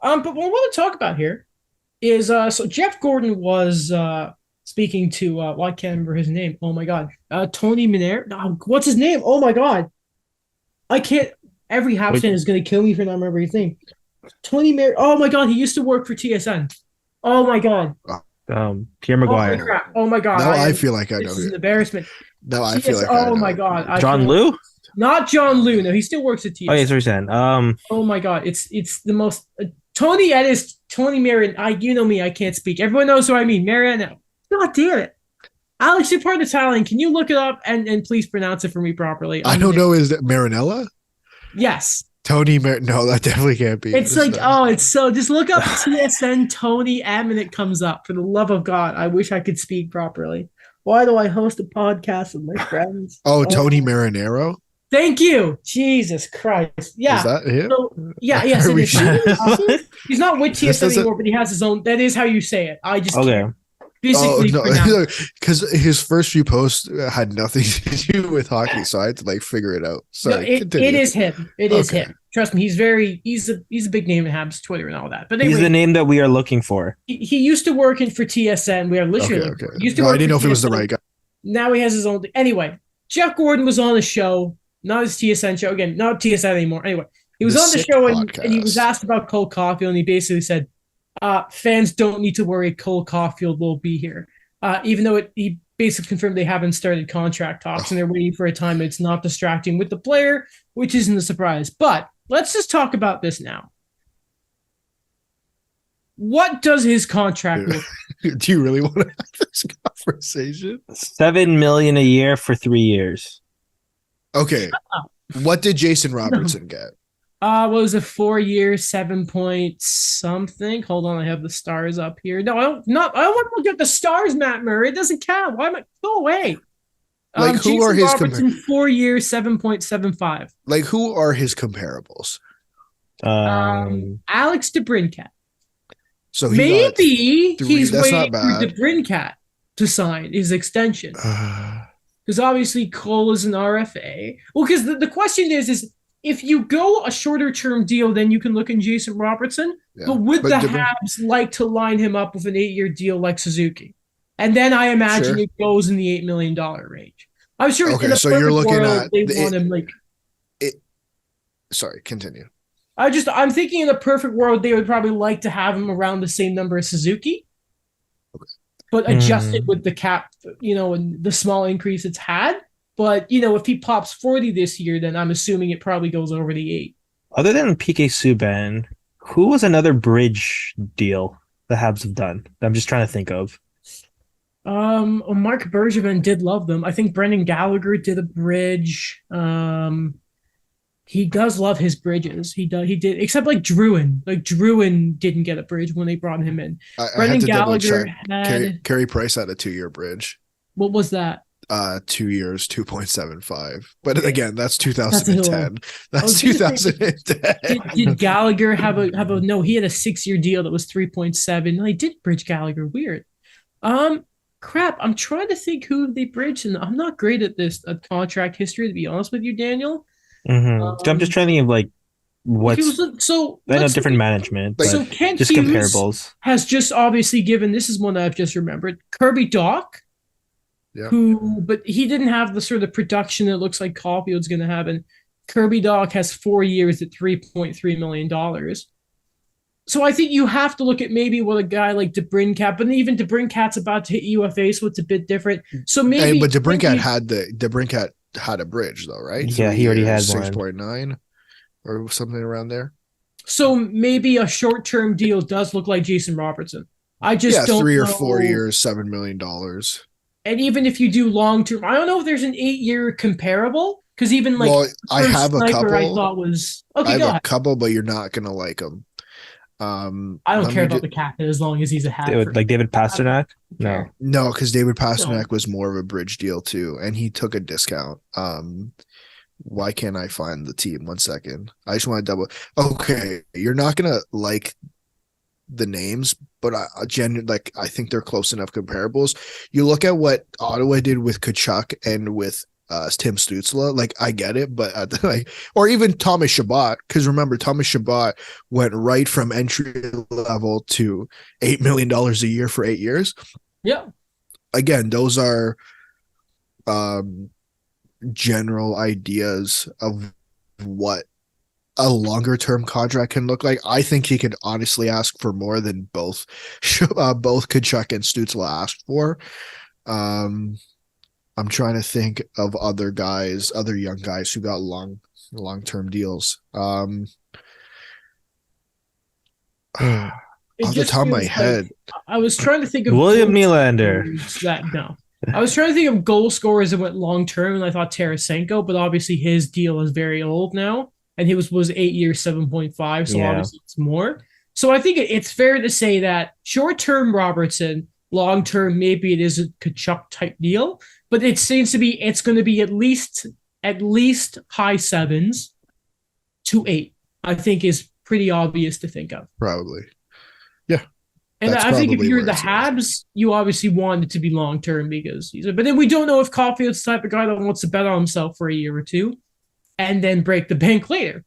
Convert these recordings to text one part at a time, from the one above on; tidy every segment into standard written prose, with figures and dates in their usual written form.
But what I want to talk about here is so Jeff Gorton was speaking to well, I can't remember his name. Oh my god. Tony Minair. No, what's his name? Oh my god. I can't every Habs Wait, fan is gonna kill me for not remembering his name. Tony Minair. Oh my god, he used to work for TSN. Oh my god. Pierre Holy Maguire. crap. Oh my god. Now I feel like I know This is who. an embarrassment. Now I feel TS like I oh my know. god. I John can't Lou? not John Liu. No, he still works at Oh, yeah, TSN. sorry, Stan. Oh my god. It's the most Tony Ennis, Tony Marion. I you know me, I can't speak. Everyone knows who I mean. Mariano. God damn it. Alex, you're part Italian. Can you look it up and please pronounce it for me properly? I don't know. Is that Marinella? Yes. No, that definitely can't be. It's like, oh, it's so just look up TSN Tony M and it comes up. For the love of God, I wish I could speak properly. Why do I host a podcast with my friends? Oh, Tony Marinero. Thank you. Jesus Christ. Yeah. Is that him? So, yeah, yes, Are it we is. sure? He's not with This TSN doesn't- anymore, but he has his own. That is how you say it. I just Okay. can't Oh physically no, pronounce. because his first few posts had nothing to do with hockey, so I had to like figure it out. No, Sorry, it continue. is him. It is Okay. him. Trust me, he's a big name in Habs Twitter and all that. But He's anyway, the name that we are looking for. he used to work in for TSN. We are literally Okay. he used to No, work I didn't for know if it was the TSN. right guy. Now he has his own thing. Anyway, Jeff Gordon was on the show, not his TSN show. Again, not TSN anymore. Anyway, he was The on the Sick show and he was Podcast. asked about Cole Caufield, and he basically said, fans don't need to worry, Cole Caufield will be here. Even though he basically confirmed they haven't started contract talks and they're waiting for a time that's not distracting with the player, which isn't a surprise. But let's just talk about this now. What does his contract look like? Do you really want to have this conversation? $7 million a year for 3 years. Okay. What did Jason Robertson get? What was it, 4 year, 7 point something? Hold on, I have the stars up here. No, I don't want to look at the stars, Matt Murray. It doesn't count. Why am I go away? Like, who Jason are his Robertson, 4 year, 7.75. Like, who are his comparables? Alex DeBrincat. So he got Maybe three. he's That's waiting not for bad. DeBrincat to sign his extension. Because obviously Cole is an RFA. Well, because the question is if you go a shorter term deal, then you can look in Jason Robertson. Yeah. But would the DeBrin- Habs like to line him up with an 8 year deal like Suzuki? And then I imagine Sure. it goes in the $8 million range. I'm sure Okay, in a so you're perfect looking world, at they the- want him like. Sorry, continue. I'm thinking in a perfect world, they would probably like to have him around the same number as Suzuki. But adjust it with the cap, and the small increase it's had. But, if he pops 40 this year, then I'm assuming it probably goes over the 8. Other than PK Subban, who was another bridge deal the Habs have done? I'm just trying to think of. Mark Bergevin did love them. I think Brendan Gallagher did a bridge. He does love his bridges. He did, except like Druin. Like Druin didn't get a bridge when they brought him in. I Brendan had to double Gallagher check. had Carey Price had a 2-year bridge. what was that? 2 years, 2.75. But again, that's That's a hill. 2010. I That's was gonna say, 2010. Did Gallagher have a no? He had a 6 year deal that was 3.7. No, he did bridge Gallagher. Weird. Crap. I'm trying to think who they bridged, and I'm not great at this contract history, to be honest with you, Daniel. So I'm just trying to think of like what's I know let's different look- management, but So Kent just Hughes comparables. has just obviously given. This is one that I've just remembered. Kirby Doc, Yeah. but he didn't have the sort of production that looks like Caulfield's going to have. And Kirby Doc has 4 years at $3.3 million. So I think you have to look at maybe what a guy like DeBrincat, but even DeBrincat's about to hit UFA, so it's a bit different. So maybe, But DeBrincat had a bridge though, right? Yeah, he already had one. 6.9 or something around there. So maybe a short-term deal does look like Jason Robertson. I just don't 3 or know. 4 years, $7 million. And even if you do long-term, I don't know if there's an 8 year comparable, because even like I have a couple. I thought was I okay. have Go a ahead. couple, but you're not gonna like them. I don't care about the captain as long as he's a hat. Like David Pasternak? No. No, because David Pasternak was more of a bridge deal too, and he took a discount. Why can't I find the team? 1 second. I just want to double. Okay, you're not gonna like the names, but I think they're close enough comparables. You look at what Ottawa did with Kachuk and with Tim Stützle. Like I get it, but or even Thomas Chabot, because remember Thomas Chabot went right from entry level to $8 million a year for 8 years. Yeah. Again, those are general ideas of what a longer term contract can look like. I think he could honestly ask for more than both Tkachuk and Stützle asked for. I'm trying to think of other young guys who got long term deals. Off the top of my head, I was trying to think of William Nylander. I was trying to think of goal scorers that went long term, and I thought Tarasenko, but obviously his deal is very old now, and he was 8 years, 7.5, so obviously it's more. So I think it's fair to say that short term Robertson, long term maybe it is a Tkachuk type deal, but it seems to be it's going to be at least high 7s to 8. I think is pretty obvious to think of. Probably, yeah. And I think if you're the Habs, you obviously want it to be long term because but then we don't know if Caufield's the type of guy that wants to bet on himself for a year or two and then break the bank later.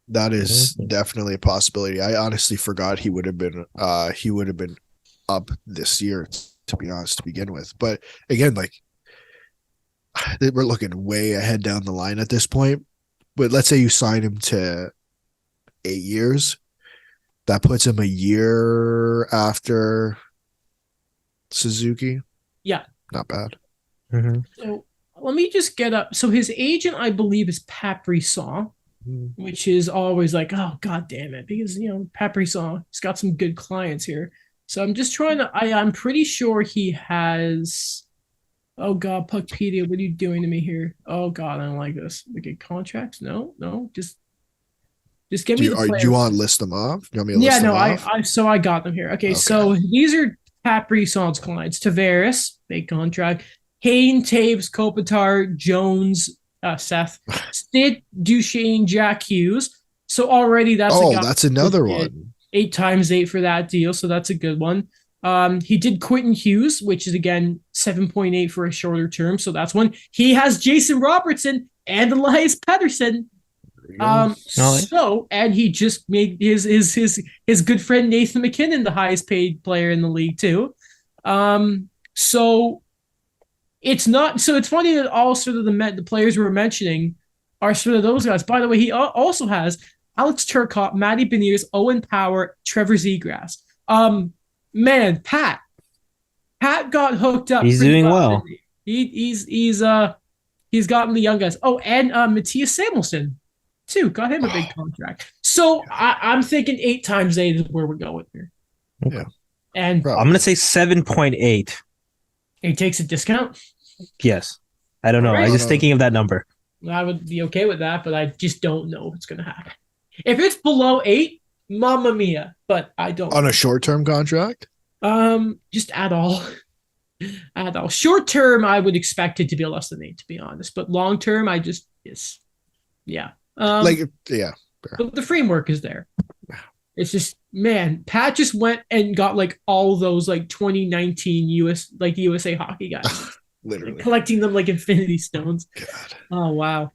That is definitely a possibility. I honestly forgot he would have been up this year, to be honest, to begin with. But again, like we're looking way ahead down the line at this point. But let's say you sign him to 8 years. That puts him a year after Suzuki. Yeah. Not bad. Mm-hmm. So let me just get up. So his agent, I believe, is Pat Brisson, which is always like, oh, God damn it. Because, Pat Brisson, he's got some good clients here. So I'm just trying to, I'm pretty sure he has, oh, God, Puckpedia, what are you doing to me here? Oh, God, I don't like this. We get contracts? No, just give me the players. Do you want to list them off? You want me to list them off? So I got them here. Okay, so these are Pat Brisson's clients. Tavares, big contract. Kane, Taves, Kopitar, Jones, Seth, Sid, Duchesne, Jack Hughes. So already that's that's another one. 8 times 8 for that deal, so that's a good one. He did Quentin Hughes, which is again 7.8 for a shorter term, so that's one. He has Jason Robertson and Elias Pettersson. So and he just made his good friend Nathan McKinnon the highest paid player in the league too. So it's funny that all sort of the players we were mentioning are sort of those guys. By the way, he also has Alex Turcotte, Matty Beniers, Owen Power, Trevor Zegras. Man, Pat got hooked up. He's doing well. He's gotten the young guys. Oh, and Matthias Samuelsson too. Got him a big contract. So I'm thinking 8 times 8 is where we're going here. Yeah. And I'm gonna say 7.8. He takes a discount? Yes. I don't know. Right. I'm just thinking of that number. I would be okay with that, but I just don't know what's gonna happen. If it's below 8, mamma mia. But I don't. On a short-term contract? Just add all. Short term, I would expect it to be less than 8, to be honest. But long term, yeah. Yeah. But the framework is there. It's just, man, Pat just went and got like all those like 2019 USA hockey guys. Literally collecting them like Infinity Stones. God. Oh wow.